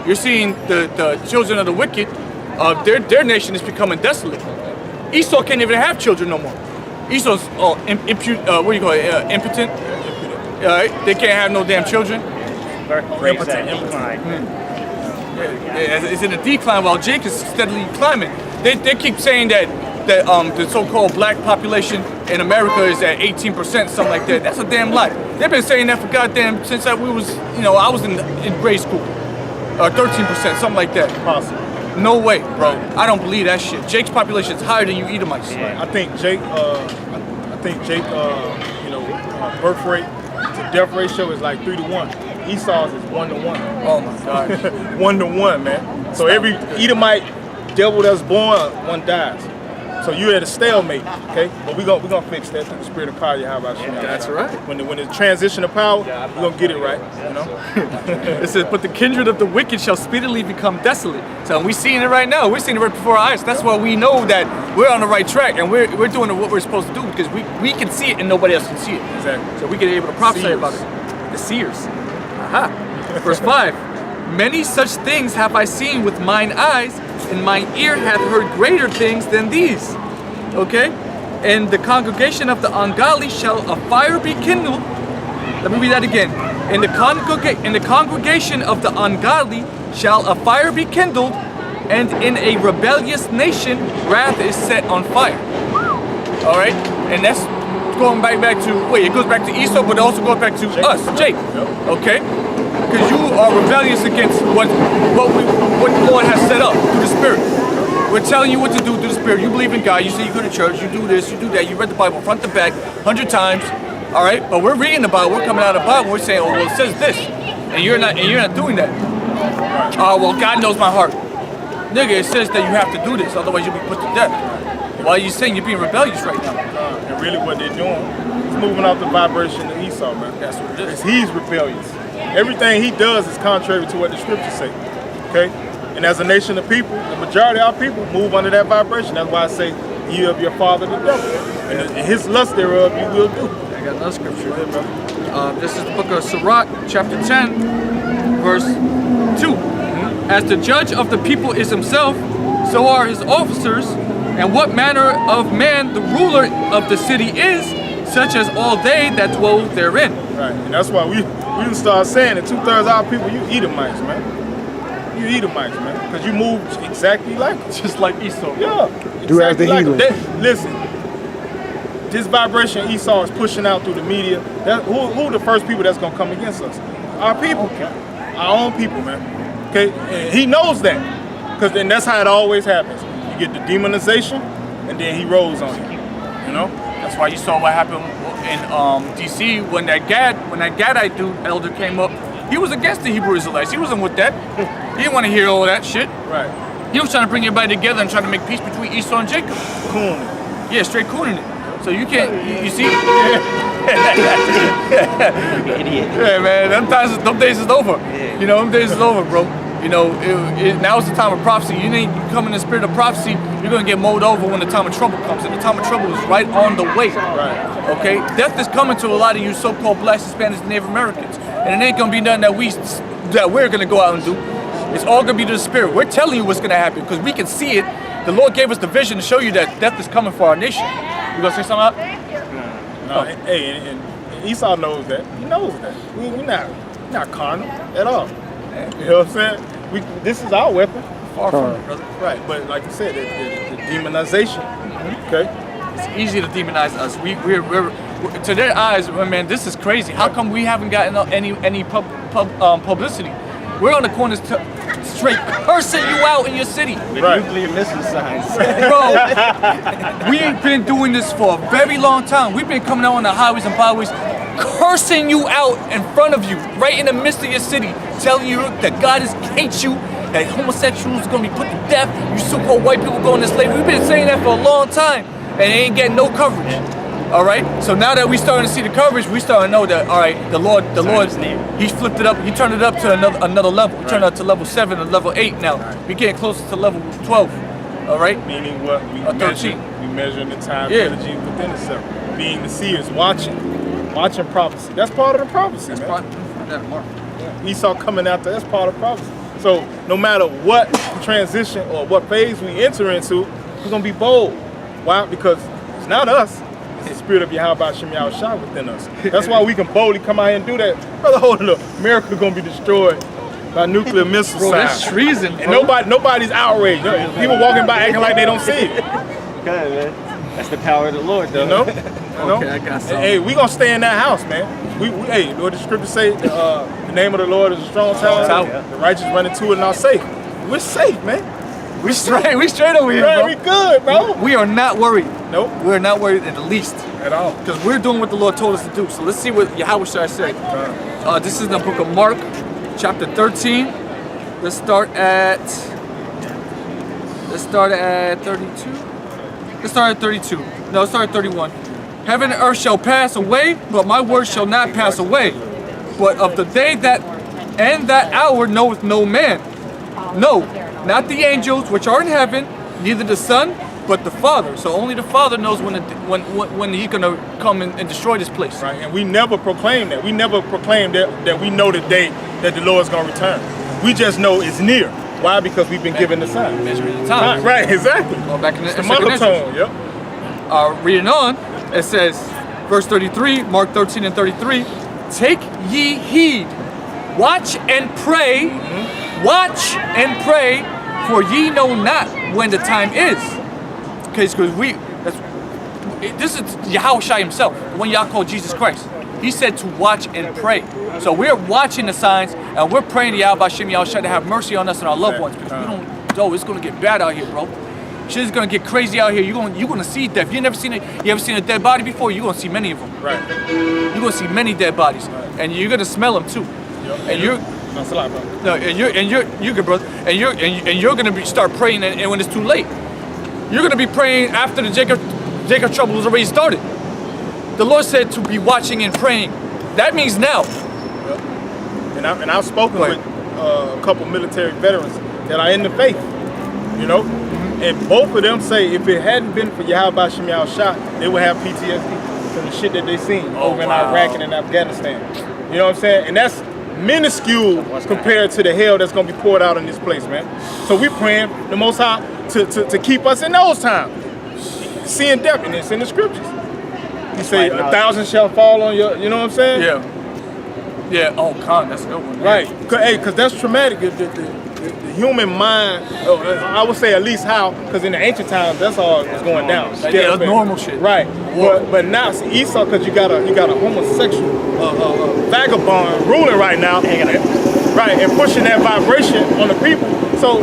You're seeing the children of the wicked, their nation is becoming desolate. Esau can't even have children no more. Esau's impotent. They can't have no damn children. Impotent. It's in a decline while Jake is steadily climbing. They keep saying that the so-called black population in America is at 18%, something like that. That's a damn lie. They've been saying that for goddamn since I was in grade school. 13%, something like that. Possible. No way, bro. I don't believe that shit. Jake's population is higher than you Edomites. I think Jake, birth rate to death ratio is like 3 to 1. Esau's is 1 to 1. Oh my God. 1 to 1, man. So every Edomite devil that's born, one dies. So you're at a stalemate, okay? But we're gonna fix that through the spirit of power. That's right. When the transition of power, we're gonna get it right, you know? It says, but the kindred of the wicked shall speedily become desolate. So we're seeing it right now. We're seeing it right before our eyes. That's why we know that we're on the right track and we're doing what we're supposed to do because we can see it and nobody else can see it. Exactly. So we can be able to prophesy about it. The seers. Aha. Verse 5. Many such things have I seen with mine eyes, and mine ear hath heard greater things than these. Okay? And the congregation of the ungodly shall a fire be kindled. Let me read that again. In the congregation of the ungodly shall a fire be kindled, and in a rebellious nation wrath is set on fire. Alright? And that's going back to, it goes back to Esau, but it also goes back to us, Jake. Okay? Because you are rebellious against what the Lord has set up through the Spirit. We're telling you what to do through the Spirit. You believe in God, you say you go to church, you do this, you do that, you read the Bible front to back 100 times, all right? But we're reading the Bible, we're coming out of the Bible, we're saying, oh, well, it says this, and you're not doing that. Oh, well, God knows my heart. Nigga, it says that you have to do this, otherwise you'll be put to death. Why are you saying you're being rebellious right now? And really what they're doing is moving off the vibration of Esau, man. That's what it is. He's rebellious. Everything he does is contrary to what the scriptures say, okay? And as a nation of people, the majority of our people move under that vibration. That's why I say, ye of your father the devil. And his lust thereof you will do. I got another scripture. This is the book of Sirach, chapter 10, verse 2. As the judge of the people is himself, so are his officers, and what manner of man the ruler of the city is, such as all they that dwell therein. Right, and that's why we can start saying that 2/3 of our people, you Edomites, man. You Edomites, man, because you move exactly like us. Just like Esau. Yeah. Do as the heathen. Listen, this vibration Esau is pushing out through the media. Who are the first people that's gonna come against us? Our people, our own people, man. Okay, and he knows that, because then that's how it always happens. You get the demonization, and then he rolls on you. You know. That's why you saw what happened in DC when that Gadite dude elder came up. He was against the Hebrew Israelites. He wasn't with that. He didn't want to hear all that shit. Right. He was trying to bring everybody together and trying to make peace between Esau and Jacob. Cooning. Yeah, straight cooning it. So you can't, you see? Idiot. Yeah, man, them days is over. Yeah. You know, them days is over, bro. You know, now is the time of prophecy. You come in the spirit of prophecy, you're going to get mowed over when the time of trouble comes. And the time of trouble is right on the way. Right. Okay? Death is coming to a lot of you so-called Blacks, Hispanics, and Native Americans. And it ain't going to be nothing that we're going to go out and do. It's all going to be to the spirit. We're telling you what's going to happen because we can see it. The Lord gave us the vision to show you that death is coming for our nation. You going to say something out? No, hey, and Esau knows that. He knows that. We're not carnal at all. You know what I'm saying? This is our weapon. Far from it, brother. Right, but like you said, the demonization. Okay. It's easy to demonize us. We're to their eyes, man, this is crazy. How come we haven't gotten any publicity? We're on the corners straight cursing you out in your city. With Right. nuclear missile signs. Bro, we ain't been doing this for a very long time. We've been coming out on the highways and byways, cursing you out in front of you, right in the midst of your city, telling you that God hates you, that homosexuals are gonna be put to death, you so-called white people going to slavery. We've been saying that for a long time, and they ain't getting no coverage. All right. So now that we starting to see the coverage, we starting to know that all right, the Lord, He flipped it up. He turned it up to another level. He turned it up to level 7 and level 8 now. We're getting closer to level 12. All right. Meaning what? We 13. measuring the time energy within itself. Being the seers, watching prophecy. That's part of the prophecy, man. Mark. Esau coming out there, that's part of prophecy. So no matter what transition or what phase we enter into, we're gonna be bold. Why? Because it's not us. It's the spirit of Yahweh Shem Shah within us. That's why we can boldly come out here and do that. Brother, hold it up. America gonna be destroyed by nuclear missile Bro, size. that's treason, And bro. nobody's outraged. People walking by acting like they don't see it. Okay, man. That's the power of the Lord, though. You know? Okay, I got something. Hey, we gonna stay in that house, man. Hey, what the scripture say? The name of the Lord is a strong tower. Tower. The righteous run into it and are safe. We're safe, man. We straight over here, Right, bro. we good, bro. We are not worried. Nope, We're not worried in the least. at all. Because we're doing what the Lord told us to do. So let's see what Yahweh Shai said. This is in the book of Mark, chapter 13. Let's start at 32. Let's start at 32. No, let's start at 31. Heaven and earth shall pass away, but my word shall not pass away. But of the day that and that hour knoweth no man. No, not the angels which are in heaven, neither the Son, but the Father. So only the Father knows when He's gonna come and destroy this place. Right, and we never proclaim that. We never proclaim that we know the day that the Lord's gonna return. We just know it's near. Why? Because we've been given the sign. Measuring the time. Right, exactly. Well, back in the It's the second mother Ezra. tongue. Yep. Reading on, it says, verse 33, Mark 13 and 33, take ye heed, watch and pray, for ye know not when the time is. Because this is Yahweh Shai himself, the one y'all call Jesus Christ. He said to watch and pray. So we're watching the signs and we're praying to Yahweh Shem Shai to have mercy on us and our loved ones. Because we don't know, it's gonna get bad out here, bro. Shit is gonna get crazy out here. You're gonna see death. You ever seen a dead body before? You're gonna see many of them. Right. You're gonna see many dead bodies, and you're gonna smell them too. Yep. And you're That's a lot, bro. no, and you're good, brother. And you're gonna start praying, and when it's too late, you're gonna be praying after the Jacob trouble was already started. The Lord said to be watching and praying. That means now. And I've spoken with a couple military veterans that are in the faith, you know, and both of them say if it hadn't been for Yahweh Shem Shah, they would have PTSD from the shit that they seen over in Iraq and in Afghanistan. You know what I'm saying? And that's minuscule compared to the hell that's gonna be poured out in this place, man. So we praying the Most High to keep us in those times, seeing death, and it's in the scriptures. He say 1,000 shall fall on your, you know what I'm saying? Yeah. Oh, Khan, that's a good one. Right. Because that's traumatic. The human mind, I would say at least how, because in the ancient times, that's all was going down. Yeah, that's normal shit. Right. But now, see, Esau, because you got a homosexual vagabond ruling right now, right, and pushing that vibration on the people. So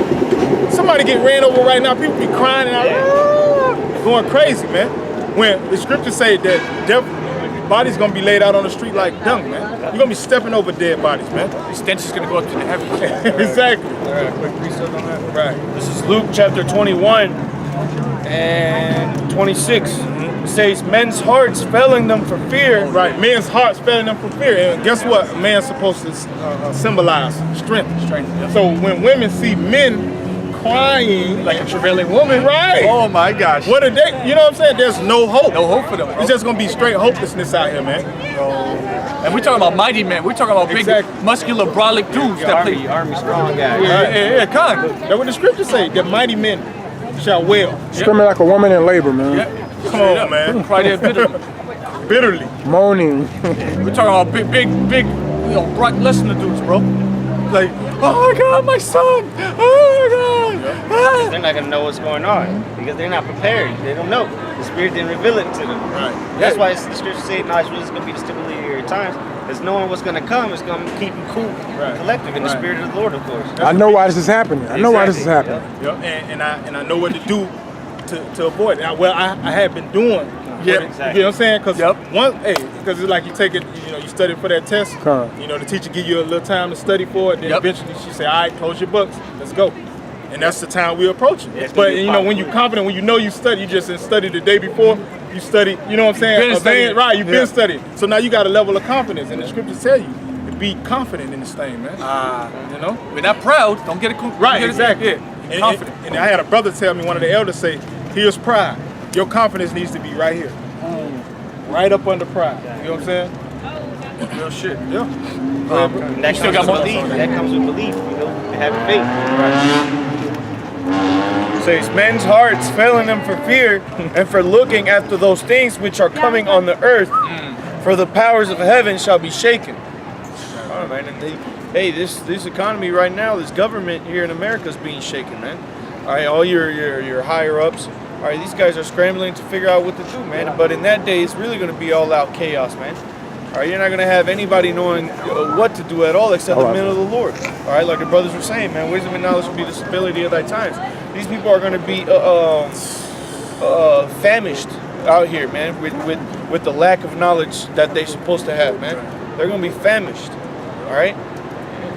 somebody get ran over right now, people be crying and going crazy, man. When the scriptures say that bodies gonna be laid out on the street like dung, man. You're gonna be stepping over dead bodies, man. The stench is gonna go up to the heavens. Exactly. Quick precept on that. Right. This is Luke chapter 21 and 26. It says, men's hearts failing them for fear. Right. Men's hearts failing them for fear. And guess what? A man's supposed to symbolize strength. So when women see men crying Like a travailing woman. right. Oh my gosh. What are they? You know what I'm saying? There's no hope. No hope for them, bro. It's just gonna be straight hopelessness out here, man. And we're talking about mighty men. We're talking about big, Exactly. muscular, brolic dudes that play. Army strong guy. Yeah, Khan. That's what the scriptures say. That mighty men shall wail. Screaming like a woman in labor, man. Come on, man. Cry there bitterly. Bitterly. Moaning. We're talking about big, Brock Lesnar dudes, bro. Like, oh my God, my son. Oh my God. They're not gonna know what's going on because they're not prepared. They don't know. The Spirit didn't reveal it to them. Right. That's why the scripture said, "No, it's really gonna be the stability of your times." Because knowing what's gonna come is gonna keep you cool, Right. collective in the Right. Spirit of the Lord, of course. I know why this is happening. I know why this is Exactly. happening. Yep. And I know what to do to avoid it. Well, I had been doing. Yeah, exactly. You know what I'm saying? Because Yep. because it's like you take it, you study for that test. Huh. You know, the teacher give you a little time to study for it. Then Yep. eventually she say, "All right, close your books, let's go." And that's the time we're approaching. Yeah, it's gonna But be you know, when you're confident, when you know you study, you just didn't study the day before. You study, you know what I'm saying? Been studying. Right, you've Yeah. been studying. So now you got a level of confidence, and the scriptures tell you to be confident in this thing, man. You know? We're not proud. Don't get it. Right, exactly. Yeah. Confident. And I had a brother tell me, one of the elders say, here's pride. Your confidence needs to be right here. Right up under pride. You know what I'm saying? Real shit. Yeah. And that still comes got with more? belief. That comes with belief, you know, and having faith. Says men's hearts failing them for fear and for looking after those things which are coming on the earth, for the powers of heaven shall be shaken. Oh man, and hey, this economy right now, this government here in America is being shaken, man. All right, all your higher ups. All right, these guys are scrambling to figure out what to do, man. But in that day, it's really going to be all out chaos, man. All right, you're not going to have anybody knowing what to do at all except the men of the Lord. All right, like the brothers were saying, man, wisdom and knowledge will be the stability of thy times. These people are going to be famished out here, man, with the lack of knowledge that they're supposed to have, man. They're going to be famished, all right?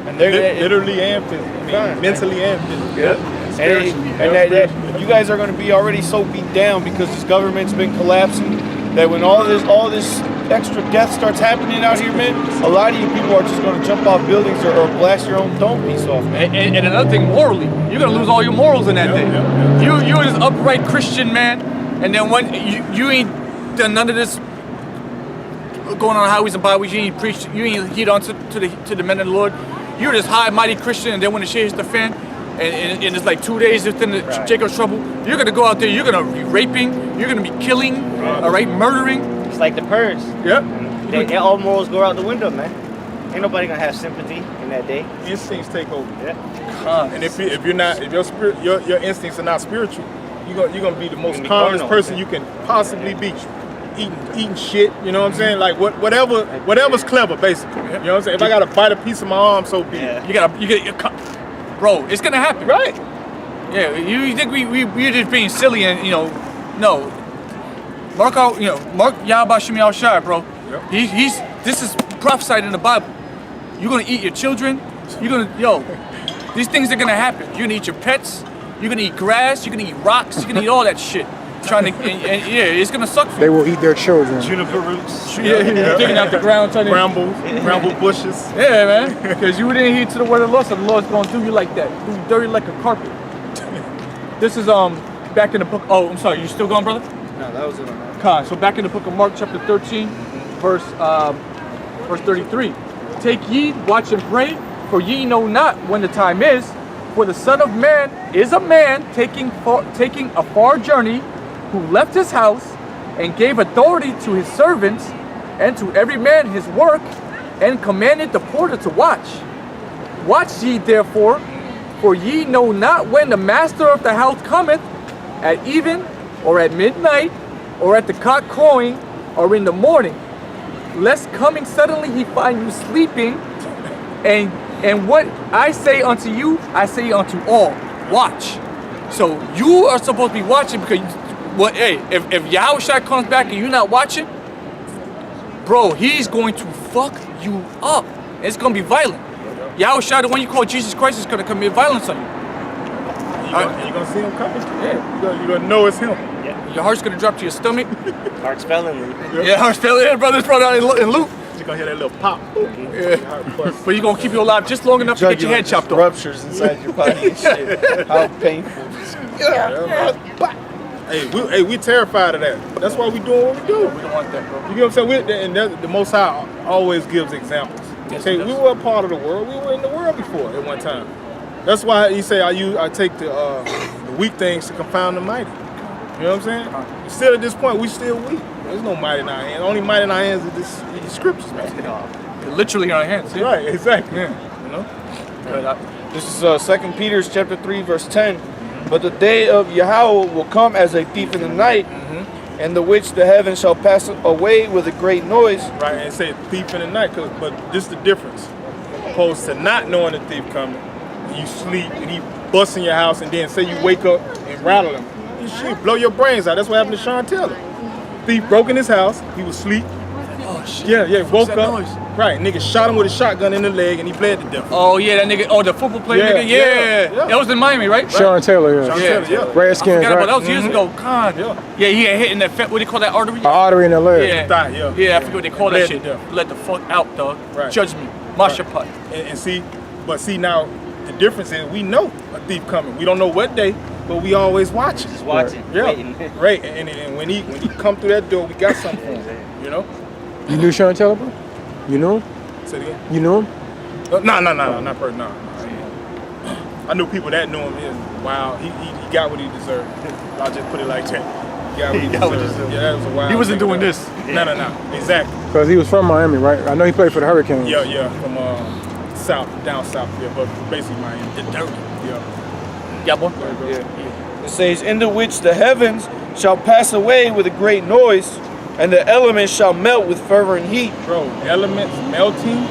And they're Literally and physically. Mentally and physically. Yeah. And you guys are going to be already so beat down because this government's been collapsing that when all this extra death starts happening out here, man, a lot of you people are just going to jump off buildings or blast your own dome piece off, man. And another thing, morally, you're gonna lose all your morals in that day. You're this upright Christian man, and then when you ain't done none of this going on highways and byways, you ain't preached, you ain't heed on to the men of the Lord. You're this high mighty Christian, and then when the shit hits the fan, and it's like 2 days within the Jacob's trouble, you're gonna go out there, you're gonna be raping, you're gonna be killing, all right, murdering. It's like the purge. Yep. All morals go out the window, man. Ain't nobody gonna have sympathy in that day. Instincts take over. Yeah. And if you're not, if your instincts are not spiritual, you're gonna be the most be calmest carnal. person you can possibly be. Eating shit, you know what I'm saying? Like whatever's clever, basically. You know what I'm saying? If I gotta bite a piece of my arm, so be it. Bro, it's gonna happen. Right. Yeah, you think we're just being silly and, no. Mark Yahweh Shem Yahushua, bro. Yep. This is prophesied in the Bible. You're gonna eat your children. These things are gonna happen. You're gonna eat your pets. You're gonna eat grass. You're gonna eat rocks. You're gonna eat all that shit. It's gonna suck for They you. will eat their children. Juniper roots. Digging out the ground, trying to. Bramble bushes. Yeah, man. Because you didn't heed to the word of the Lord, so the Lord's gonna do you like that. Do you dirty like a carpet. This is back in the book. Oh, I'm sorry. You still going, brother? No, that was it on that. So back in the book of Mark, chapter 13, verse 33. Take heed, watch and pray, for ye know not when the time is. For the Son of Man is a man taking a far journey, who left his house and gave authority to his servants and to every man his work, and commanded the porter to watch. Watch ye therefore, for ye know not when the master of the house cometh, at even, or at midnight, or at the cock crowing, or in the morning, lest coming suddenly he find you sleeping. And what I say unto you, I say unto all, watch. So you are supposed to be watching, because if Yahushua comes back and you're not watching, bro, he's going to fuck you up. It's going to be violent. Yahushua, the one you call Jesus Christ, is going to commit violence on you. You're gonna see him coming. Yeah. You're gonna know it's him. Your heart's going to drop to your stomach. Heart's failing. Yeah, heart's failing. Yeah, brother, it's brought out in Luke. You're gonna hear that little pop. But you're going to keep you alive just long enough to get your head chopped off. Ruptures inside your body and shit. How painful. Hey, we terrified of that. That's why we doing what we do. We don't want that, bro. You get what I'm saying? The Most High always gives examples. Yes, Okay, he does. we were a part of the world. We were in the world before at one time. That's why he say I take the weak things to confound the mighty. You know what I'm saying? Still at this point, we still weak. There's no might in our hands. Only might in our hands is the scriptures, man. Literally in our hands. Yeah. Right, exactly. Yeah. You know? This is 2 Peter chapter 3, verse 10. But the day of Yahweh will come as a thief in the night, and the which the heavens shall pass away with a great noise. Right, and say thief in the night, but this is the difference. Opposed to not knowing the thief coming, you sleep and he busts in your house, and then say you wake up and rattle him. You should blow your brains out. That's what happened to Sean Taylor. Thief broke in his house. He was asleep. Oh, shit. Yeah, woke that up. noise? Right, nigga shot him with a shotgun in the leg, and he bled to death. Oh, yeah, that nigga. Oh, the football player Yeah, nigga. Yeah. yeah. That was in Miami, right? Sean Taylor, yeah. Sean Yeah. Taylor, yeah. Redskins, I forgot about that. right? Was years ago. God. Yeah. Yeah, he had hit in that, what do they call that artery? Artery in the leg. Yeah. Thigh, yeah. Yeah, I forget what they call that Bled shit. to death. Let the fuck out, dog. Right. Judge me. Masha Putt. And see now the difference is we know a thief coming. We don't know what day, but we always watching. Just watching, Yeah, waiting. right. And when he come through that door, we got something for him. You know? You knew Sean Taylor, bro? You know him? Say it again. You know him? No, not per no. I knew people that knew him. And wow, he got what he deserved. I'll just put it like that. He got what he deserved. Yeah, that was a wild. He wasn't thing doing to this. No, exactly. Because he was from Miami, right? I know he played for the Hurricanes. Yeah, from down south, yeah, but basically Miami. Yeah. Yeah, boy. It says, in the which the heavens shall pass away with a great noise, and the elements shall melt with fervent heat. Bro, elements melting,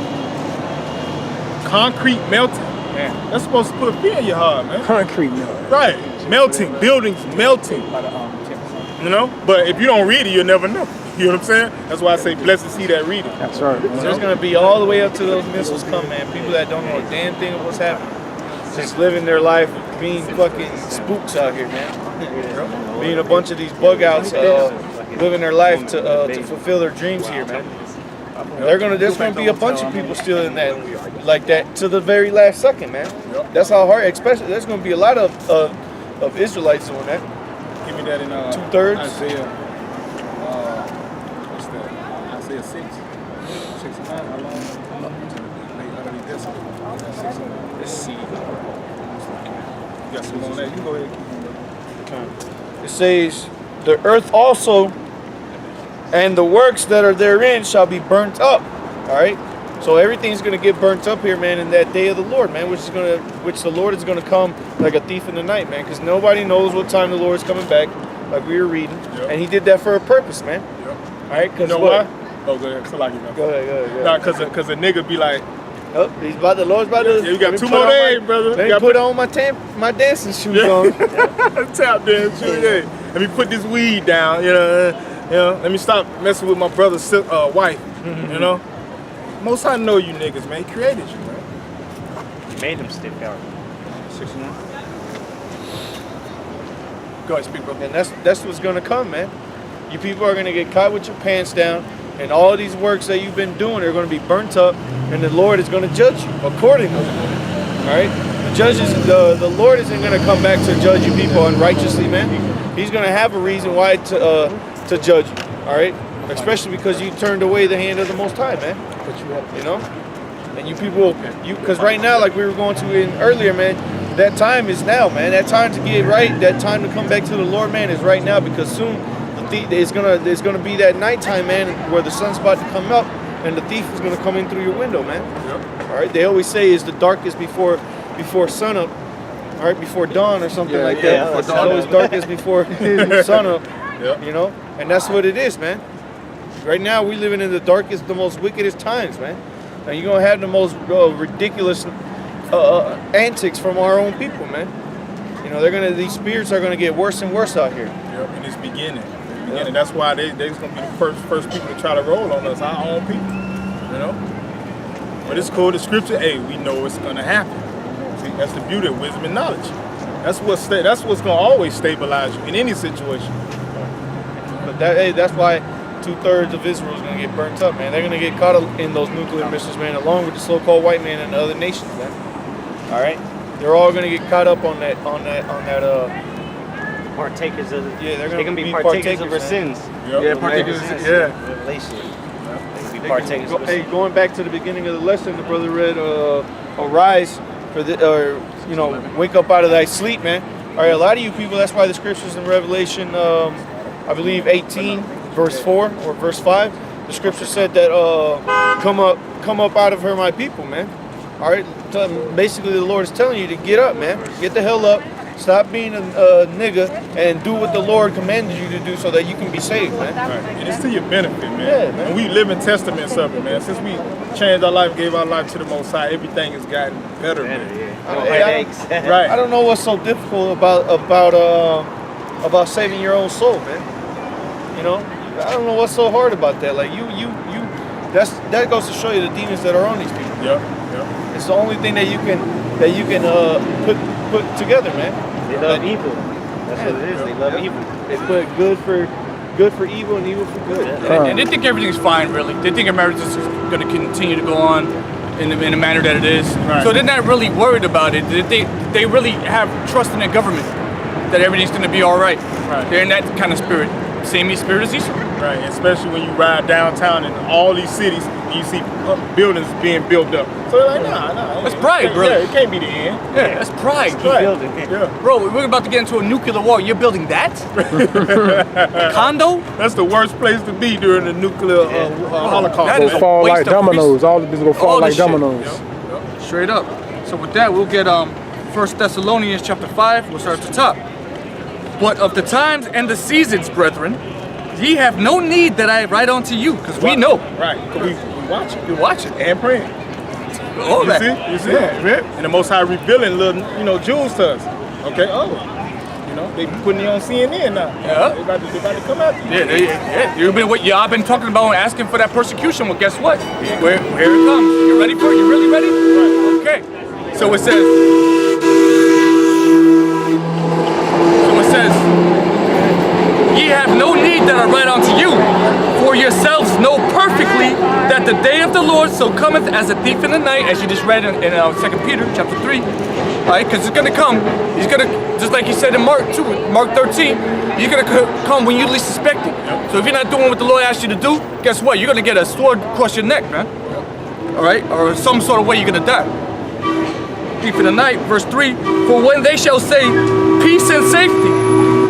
concrete melting. Man, that's supposed to put fear in your heart, man. Concrete, no. Right, melting, buildings melting. You know, but if you don't read it, you'll never know. You know what I'm saying? That's why I say, blessed is he that read it. That's right. So there's gonna be all the way up to those missiles come, man. People that don't know a damn thing of what's happening. Just living their life being fucking spooks out here, man. Being a bunch of these bug outs, living their life to fulfill their dreams here, man. There's gonna be a bunch of people still in that, like that, to the very last second, man. That's how hard. Especially, there's gonna be a lot of Israelites doing that. Give me that in 2/3. Isaiah. What's that? Isaiah 6. 6 and 9. How long? Let's see. You got some on that? You go ahead. It says, the earth also and the works that are therein shall be burnt up. All right. So everything's gonna get burnt up here, man, in that day of the Lord, man, which the Lord is gonna come like a thief in the night, man, because nobody knows what time the Lord's coming back, like we were reading, and He did that for a purpose, man. Yep. All right. Because You know why? Oh, go ahead. Go ahead. Nah, cause a nigga be like, Oh, the Lord's about to. yeah, you got let me 2 put more on days, brother. Let You me gotta put on my dancing shoes on. tap dance, yeah. Let me put this weed down, you know. Let me stop messing with my brother's wife, you know. Most I know you niggas, man. He created you, man. You made them stiff out. 69. Go ahead, speak, bro. And that's what's gonna come, man. You people are gonna get caught with your pants down, and all these works that you've been doing are gonna be burnt up, and the Lord is gonna judge you accordingly. All right. The Lord isn't gonna come back to judge you people unrighteously, man. He's gonna have a reason why to judge you. All right. Especially because you turned away the hand of the Most High, man. You know. And you people, because right now, like we were going to in earlier, man, that time is now, man. That time to get right, that time to come back to the Lord, man, is right now, because soon it's gonna be that nighttime, man, where the sun's about to come up and the thief is gonna come in through your window, man. Yep. All right. They always say it's the darkest before sunup, all right, before dawn or something like that. It's always darkest before sunup. Yep. You know, and that's what it is, man. Right now, we living in the darkest, the most wickedest times, man. And you're gonna have the most ridiculous antics from our own people, man. You know, these spirits are gonna get worse and worse out here. Yep, in its beginning. That's why they's gonna be the first people to try to roll on us, our own people. You know? But it's cool, the scripture, hey, we know it's gonna happen. See, that's the beauty of wisdom and knowledge. That's what's gonna always stabilize you in any situation. But that's why 2/3 of Israel is gonna get burnt up, man. They're gonna get caught up in those nuclear missiles, man, along with the so-called white man and the other nations, man. All right, they're all gonna get caught up on that. Partakers of they're gonna be be partakers of our man. sins. Yep. Yeah, partakers. Yeah. Revelation. They can be partakers of our Hey, sins. going back to the beginning of the lesson, the brother read, "Arise, wake up out of thy sleep, man." All right, a lot of you people. That's why the scriptures in Revelation, I believe 18, verse 4 or verse 5, the scripture said that come up out of her, my people, man. All right, basically the Lord is telling you to get up, man. Get the hell up. Stop being a nigga and do what the Lord commanded you to do so that you can be saved, man. Right. And it's to your benefit, man. Yeah, man. And we live in testaments of it, man. Since we changed our life, gave our life to the Most High, everything has gotten better, man. Right. I don't know what's so difficult about saving your own soul, man. You know, I don't know what's so hard about that. Like that goes to show you the demons that are on these people. Yep. It's the only thing that you can put together, man. They love evil. That's what it is. They love evil. They put good for evil and evil for good. And they think everything's fine, really. They think America's just going to continue to go on in the manner that it is. Right. So they're not really worried about it. They really have trust in their government that everything's going to be all right. Right. They're in that kind of spirit. Same spirit as Esau. Right, especially when you ride downtown in all these cities and you see buildings being built up. So they're like, nah. That's pride, bro. Yeah, it can't be the end. Yeah, that's pride. Right. Building. Yeah. Bro, we're about to get into a nuclear war. You're building that? A condo? That's the worst place to be during the nuclear holocaust. That is man. a Fall waste like of dominoes. All the business go fall All like this shit. dominoes. Straight up. So with that, we'll get 1 Thessalonians chapter 5. We'll start at the top. But of the times and the seasons, brethren, ye have no need that I write unto you, because we know. Right, because we watch it. We watch it. And praying. All You that. see? And the Most High revealing little, jewels to us. Okay, they be putting you on CNN now. Yeah. They about to come after you. Yeah. I've been talking about and asking for that persecution. Well, guess what? Here it comes. You ready for it? You really ready? Right. Okay. So it says, ye have no need that I write unto you, for yourselves know perfectly that the day of the Lord so cometh as a thief in the night, as you just read in 2 Peter chapter 3. Right? Because it's going to come. He's going to, just like he said in Mark 13, he's going to come when you least suspect it. So if you're not doing what the Lord asked you to do, guess what? You're going to get a sword across your neck, man. All right? Or some sort of way you're going to die. Thief in the night, verse 3, for when they shall say peace and safety,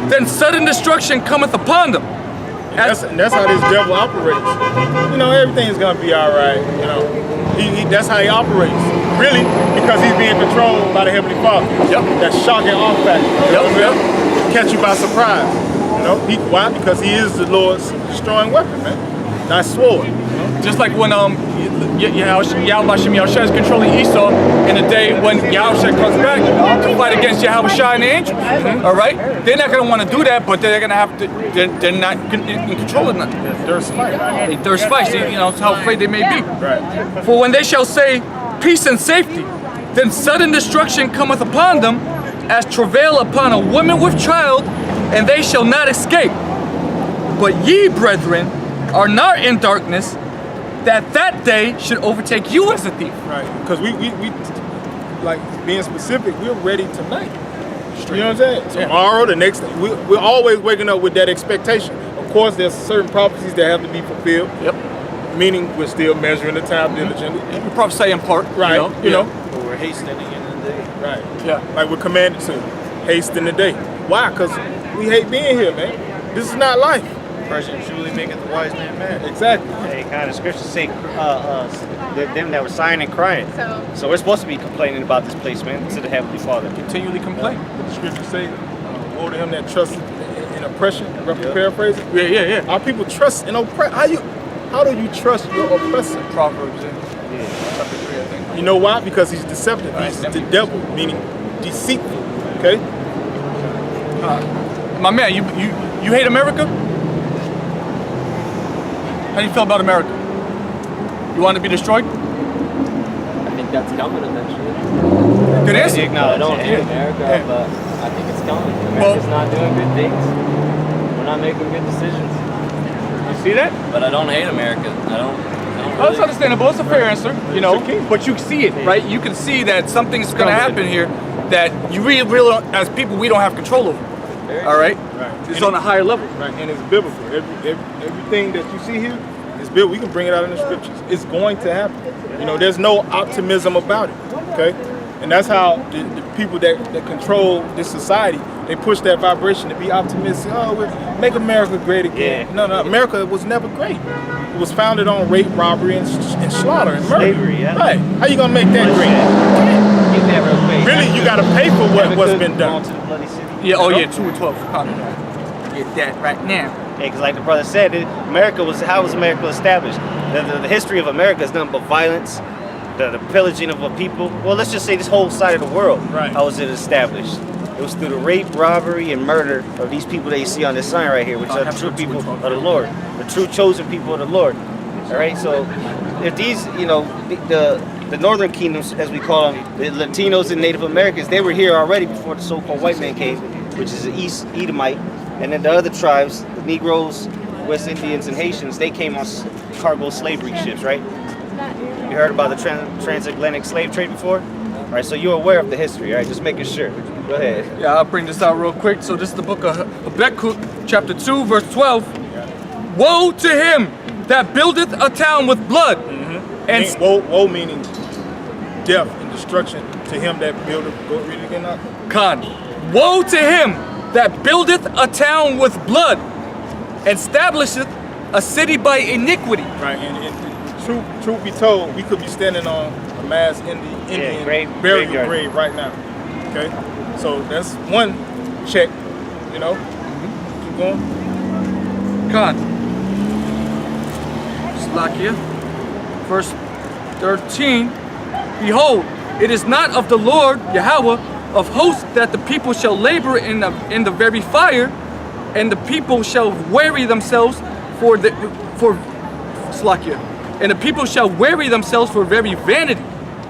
then sudden destruction cometh upon them. That's how this devil operates. Everything's gonna be all right. That's how he operates. Really, because he's being controlled by the Heavenly Father. Yep. That shock and awe factor. Yep. Catch you by surprise. Why? Because he is the Lord's destroying weapon, man. Not sword. Just like when Yahushua is controlling Esau in the day when Yahushua comes back to fight against Yahushua and the angels. All right? They're not going to want to do that, but they're going to have to, they're not in control of nothing. There's fight. There's fights, it's how afraid they may be. Right. For when they shall say peace and safety, then sudden destruction cometh upon them as travail upon a woman with child, and they shall not escape. But ye, brethren, are not in darkness, that day should overtake you as a thief. Right. Because we like being specific, we're ready tonight. You know what I'm saying? Tomorrow, the next day, we're always waking up with that expectation. Of course, there's certain prophecies that have to be fulfilled. Yep. Meaning we're still measuring the time diligently. We prophesy in part. Right. But we're hastening in the day. Right. Yeah. Like we're commanded to hasten the day. Why? Because we hate being here, man. This is not life. Person truly maketh the wise man mad. Exactly. Hey, kind of scriptures say them that were sighing and crying. So we're supposed to be complaining about this place, man, to the Heavenly Father. Continually complain. The scriptures say, woe to him that trusts in oppression. Paraphrase it. Yeah. Our people trust in oppression. How do you trust your oppressor? Proverbs. You know why? Because he's deceptive. He's the devil, meaning deceitful. Okay? My man, you hate America? How do you feel about America? You want it to be destroyed? I think that's coming eventually. Good answer. I don't hate America, but I think it's coming. America's not doing good things. We're not making good decisions. You see that? But I don't hate America. I don't Oh, it's understandable. It's a fair answer, but you see it, right? You can see that something's going to happen here that you really, as people, we don't have control over. All right? It's on a higher level. Right, and it's biblical. Everything that you see here is biblical. We can bring it out in the scriptures. It's going to happen. There's no optimism about it. Okay? And that's how the people that control this society, they push that vibration to be optimistic. Oh, we'll make America great again. Yeah. No, America was never great. It was founded on rape, robbery, and slaughter and murder. Slavery, yeah. Right. How you gonna make that great? Get that real quick. Really, you gotta pay for what's been done. To the bloody city. Yeah, 2 and 12. Get that right now. Yeah, because like the brother said, how was America established? The history of America is nothing but violence, the pillaging of a people. Well, let's just say this whole side of the world. Right. How was it established? It was through the rape, robbery, and murder of these people that you see on this sign right here, which are the true people of the Lord, the true chosen people of the Lord. All right, so if these, the northern kingdoms, as we call them, the Latinos and Native Americans, they were here already before the so-called white man came, which is the East Edomite, and then the other tribes, the Negroes, West Indians, and Haitians, they came on cargo slavery ships, right? You heard about the transatlantic slave trade before? All right, so you're aware of the history, all right? Just making sure. Go ahead. Yeah, I'll bring this out real quick. So this is the book of Habakkuk, chapter 2, verse 12. Woe to him that buildeth a town with blood. And Woe meaning death and destruction to him that buildeth. Go read it again now. Khan, woe to him that buildeth a town with blood, and establisheth a city by iniquity. Right, and truth be told, we could be standing on a mass Indian burial grave right now. Okay, so that's one check. You know, keep going. Khan, Slakia, verse 13. Behold, it is not of the Lord Yahweh of hosts that the people shall labor in the very fire, and the people shall weary themselves for Slakia, and the people shall weary themselves for very vanity.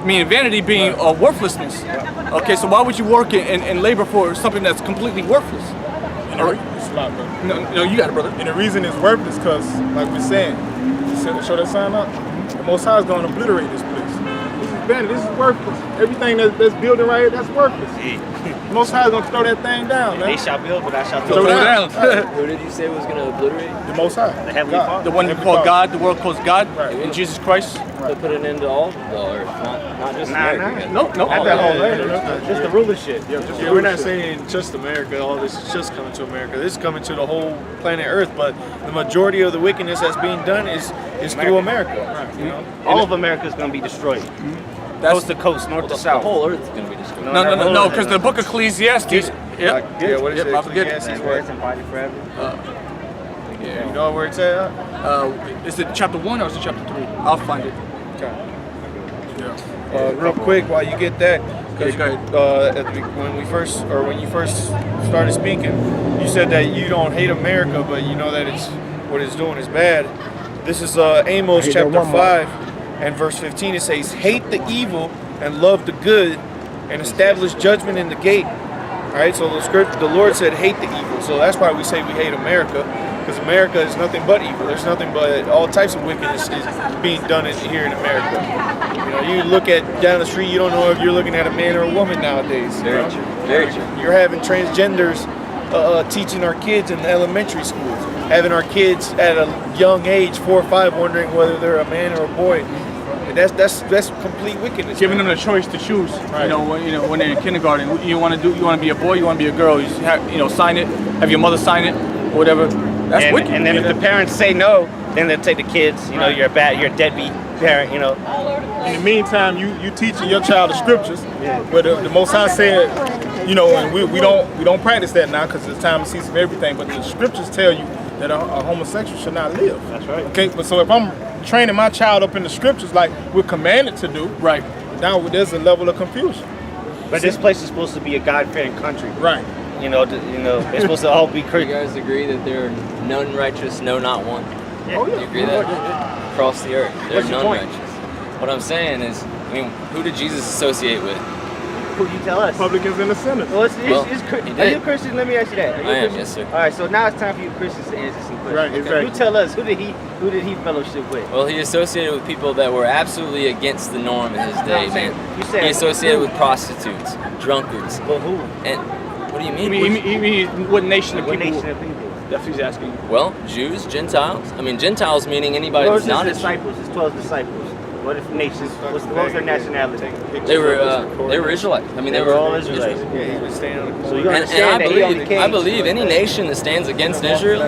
Meaning vanity being worthlessness. Okay, so why would you work and labor for something that's completely worthless? It's a lot, brother. No, you got it, brother. And the reason it's worthless because, like we're saying, show that sign up. The Most High is going to obliterate this place. This is vanity. This is worthless. Everything that's building right here, that's worthless. The Most High is going to throw that thing down, man. They shall build, but I shall Throw it down. Who did you say was going to obliterate? The Most High. The Heavenly Father. The one you Heavenly call Father. God, the world calls God, Right. in Jesus Christ. To put an end to all the earth, not just America. Nope. Not that whole land. Just the rulership. Yeah, we're not saying just America, all this is just coming to America. This is coming to the whole planet Earth, but the majority of the wickedness that's being done is through America. You know? All of America is going to be destroyed. Coast to coast, north to The south. whole earth is going to be destroyed. No, because the book of Ecclesiastes. Yeah, what is it? I forget. Ecclesiastes, Earth and body forever. you know where it's at? Is it chapter 1 or is it chapter 3? I'll find it. Real quick, while you get that, Okay, go ahead. when you first started speaking, you said that you don't hate America, but you know that what it's doing is bad. This is Amos I hate chapter that one more. 5 and verse 15. It says, "Hate the evil and love the good, and establish judgment in the gate." All right, so the Lord said, "Hate the evil." So that's why we say we hate America, because America is nothing but evil. There's nothing but all types of wickedness is being done here in America. You know, you look at down the street, you don't know if you're looking at a man or a woman nowadays. you Very know? true. Very true. You're having transgenders teaching our kids in elementary schools, having our kids at a young age, 4 or 5, wondering whether they're a man or a boy. And that's complete wickedness. Giving them the choice to choose. You know, when they're in kindergarten, you want to be a boy, you want to be a girl. You just have, sign it. Have your mother sign it, or whatever. That's wicked. And then if the parents say no, then they'll take the kids. You know, you're a deadbeat parent. You know. In the meantime, you teaching your child the scriptures, but the Most High said, and we don't practice that now because it's time to cease of everything. But the scriptures tell you that a homosexual should not live. That's right. Okay, but so if I'm training my child up in the scriptures like we're commanded to do, Right. now there's a level of confusion. But this place is supposed to be a God-fearing country. Right. It's supposed to all be You Christian. guys agree that there are none righteous, no, not one? Oh Do yeah. you agree that? Across the earth, there are What's your none point? righteous. What I'm saying is, who did Jesus associate with? Who you tell us? Republicans in the Senate. Well, He are you a Christian? Let me ask you that. Are you a I am, Christian? yes, sir. All right, so now it's time for you Christians to answer some questions. Right, exactly. You tell us, who did he fellowship with? Well, he associated with people that were absolutely against the norm in his day, I'm saying- man. you said He associated who? with prostitutes, drunkards, Well, who? and what do you You mean? mean what nation of What people? nation of people? That's what he's asking. Well, Jews, Gentiles. Gentiles meaning anybody What was that's his not a Jew. disciples? His 12 disciples. What if nations? What was their nationality? They were Israelites. They were all Israelites. Yeah, he was staying on the corner. So you And understand that he only came. I believe any nation that stands against Israel,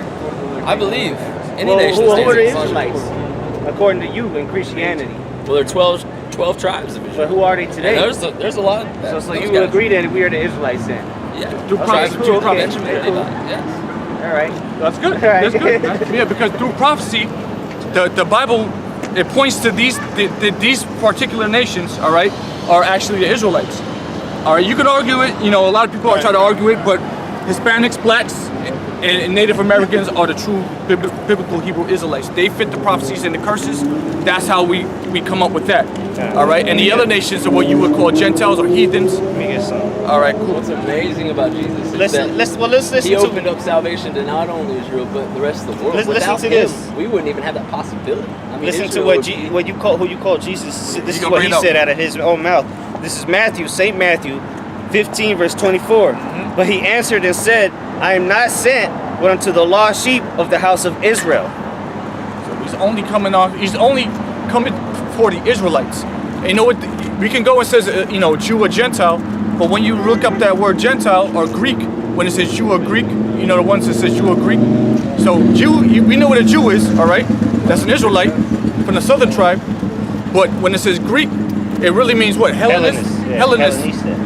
I believe any Well, nation who that are stands the against Israelites? Israel. According to you in Christianity. Well, there are 12 tribes of But Israel. who are they And today? there's a lot. So those you guys. agree that we are the Israelites then? Yeah. Through Tribes prophecy. of cool, Judah, okay. Benjamin, Cool. Levi, yes. All right. That's good. All right. That's good. Yeah, because through prophecy, the Bible, it points to these particular nations, all right, are actually the Israelites. All right, you can argue it. A lot of people are trying to argue it, but Hispanics, blacks, and Native Americans are the true biblical Hebrew Israelites. They fit the prophecies and the curses. That's how we come up with that. All right, and the other nations are what you would call Gentiles or heathens. Let me get some. All right, cool. What's amazing about Jesus is Let's that listen he to. opened up salvation to not only Israel but the rest of the world. Listen Without to him, this. we wouldn't even have that possibility. Listen to Israel what would be- who you call Jesus. This is gonna what bring he it up. said out of his own mouth. This is St. Matthew 15, verse 24. Mm-hmm. But he answered and said, I am not sent but unto the lost sheep of the house of Israel. He's only coming for the Israelites. And you know what? We can go and says, Jew or Gentile, but when you look up that word Gentile or Greek, when it says Jew or Greek, the ones that says Jew or Greek. So Jew, we know what a Jew is, all right? That's an Israelite from the southern tribe. But when it says Greek, it really means what? Hellenist?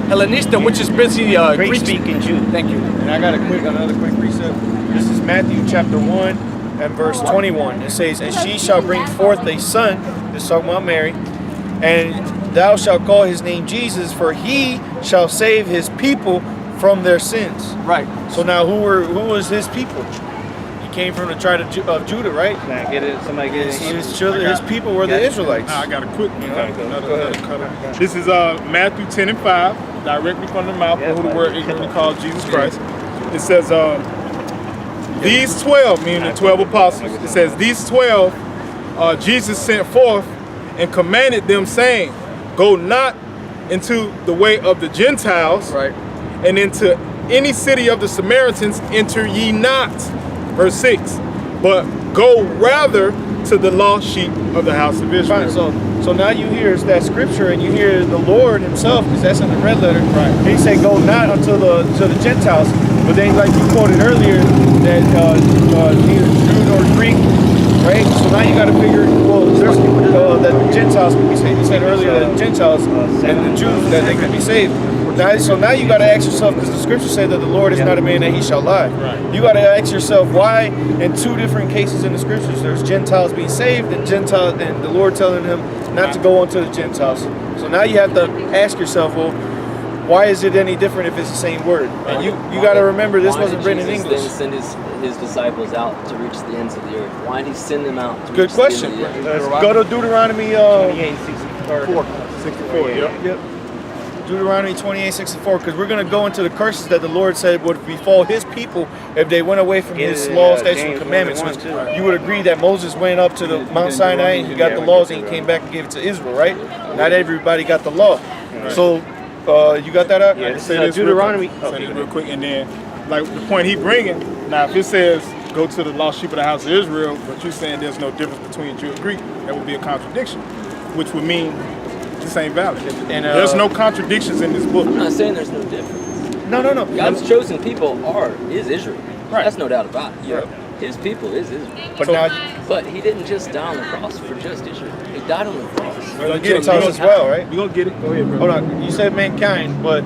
Hellenista, which is basically Greek-speaking Jew. Thank you. And I got another quick precept. This is Matthew chapter 1 and verse 21. It says, "And she shall bring forth a son," this is talking about Mary, "and thou shalt call his name Jesus, for he shall save his people from their sins." Right. So now who was his people? He came from the tribe of Judah, right? Can I get it? Somebody get it? His people were the Israelites. I got a quick another cutter. This is Matthew 10 and 5, directly from the mouth of who the word ignorantly called Jesus Christ. It says, these 12, meaning the 12 apostles, it says, these 12 Jesus sent forth and commanded them, saying, go not into the way of the Gentiles, Right. and into any city of the Samaritans enter ye not. Verse 6, but go rather to the lost sheep of the house of Israel. Fine, so now you hear that scripture and you hear the Lord himself, because that's in the red letter. Right. He said, go not unto the Gentiles. But then, like you quoted earlier, that neither Jew nor Greek, right? So now you got to figure, well, there's that the Gentiles can be saved. You said earlier that the Gentiles and the Jews, that they can be saved. So now you got to ask yourself, because the scripture said that the Lord is not a man that he shall lie. Right. You got to ask yourself why, in two different cases in the scriptures, there's Gentiles being saved and the Lord telling him not to go onto the Gentiles. So now you have to ask yourself, well, why is it any different if it's the same word? And you got to remember, this wasn't written in English. Why did Jesus then send his disciples out to reach the ends of the earth? Why did he send them out to Good reach question. the end of the earth? Go to Deuteronomy 64, Yep. Deuteronomy 28:64, because we're going to go into the curses that the Lord said would befall his people if they went away from his laws, statutes, and commandments. You would agree that Moses went up to the Mount Sinai and he got the laws and he came back and gave it to Israel, right? Not everybody got the law. So you got that up? Yeah, Say this Deuteronomy. Say this real quick, and then like the point he bringing. Now, if it says go to the lost sheep of the house of Israel, but you're saying there's no difference between Jew and Greek, that would be a contradiction, which would mean this ain't valid. And there's no contradictions in this book. I'm not saying there's no difference. No. God's chosen people is Israel. Right. That's no doubt about it. Right. His people is Israel. But He didn't just die on the cross for just Israel. He died on the cross. now Gentiles as well, right? You gonna get it? Go ahead, bro. Hold on. You said mankind, but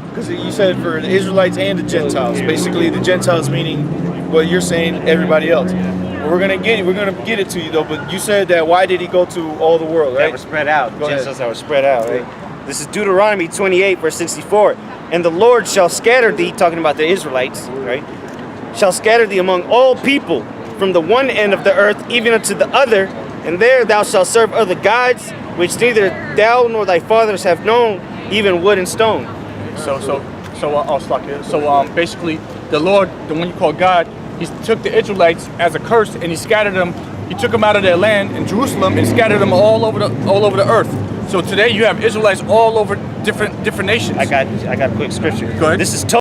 because you said for the Israelites and the Gentiles, basically the Gentiles meaning what you're saying, everybody else. We're gonna get it to you though. But you said that why did he go to all the world, That right? were spread out. Go ahead. Gentiles that were spread out, right? This is Deuteronomy 28, verse 64. And the Lord shall scatter thee, talking about the Israelites, right? Shall scatter thee among all people, from the one end of the earth even unto the other, and there thou shalt serve other gods, which neither thou nor thy fathers have known, even wood and stone. So basically, the Lord, the one you call God, he took the Israelites as a curse and he scattered them. He took them out of their land in Jerusalem and scattered them all over the earth. So today you have Israelites all over different nations. I got a quick scripture. Go ahead. This is